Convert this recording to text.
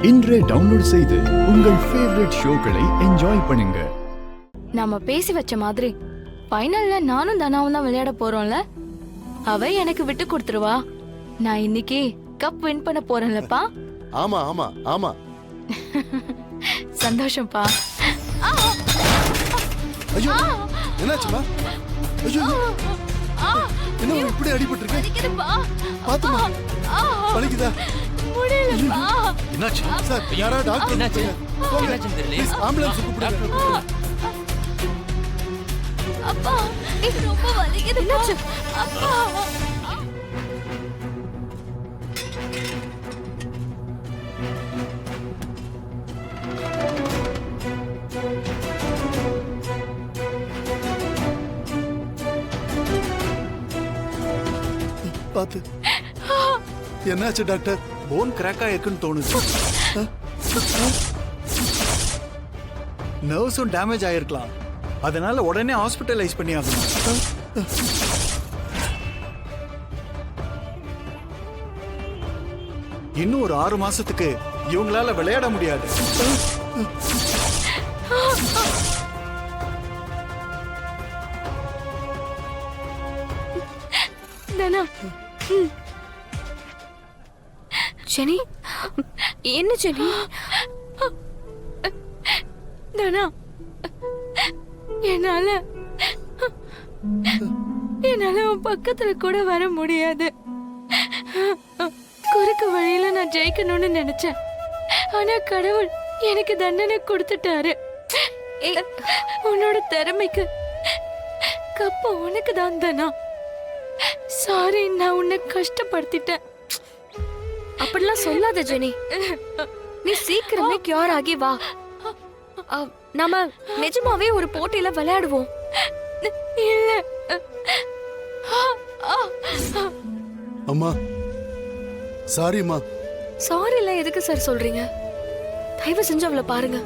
இன்றே டவுன்லோட் செய்து உங்கள் ஃபேவரட் ஷோக்களை என்ஜாய் பண்ணுங்க. நாம பேசி வச்ச மாதிரி ஃபைனல்ல நானும் தனாவும் தான் விளையாட போறோம்ல. அவ எனக்கு விட்டு கொடுத்துருவா. நான் இன்னைக்கு கப் வின் பண்ண போறேன்லப்பா. ஆமா ஆமா ஆமா. சந்தோஷம்ப்பா. ஐயோ என்னாச்சுமா? ஐயோ என்ன இப்படி அடிபட்டு இருக்கு? வலிக்குதுப்பா. பாத்துமா வலிக்குதா? முடியலப்பா. என்னாச்சு சார் யாரா டாக்டர் என்னாச்சு? போங்க. என்னாச்சுன்னு தெரியல. ப்ளீஸ் ஆம்புலன்ஸ் கூப்பிடுங்க. அப்பா இது ரொம்ப வலிக்குதுப்பா. அப்பா பாத்து என்னாச்சு டாக்டர்? போன் கிராக் ஆயிருக்குன்னு தோணுது. நர்வ்ஸும் டேமேஜ் ஆயிருக்கலாம். அதனால உடனே ஹாஸ்பிட்டலைஸ் பண்ணி ஆகணும். இன்னும் ஒரு 6 மாசத்துக்கு இவங்களால விளையாட முடியாது. தனா. ஜெனி, என்ன ஜெனி? தனா, என்னால உன் பக்கத்துல கூட வர முடியாது. குறுக்கு வழியில நான் ஜெயிக்கணும்னு நினைச்சேன். ஆனா கடவுள் எனக்கு தண்டனை கொடுத்துட்டாரு. உன்னோட திறமைக்கு கப்ப உனக்கு தான் தானா. சாரி, நான் உன்னை கஷ்டப்படுத்திட்டேன். அப்படிலாம் சொல்லாத ஜெனி. நீ சீக்கிரமே கியூர் ஆகி வா. நாம நிஜமாவே ஒரு போட்டியில விளையாடுவோம். இல்ல. அம்மா சாரிம்மா. சாரி எல்லாம் எதுக்கு சார் சொல்றீங்க? தயவு செஞ்சு அவளை பாருங்க.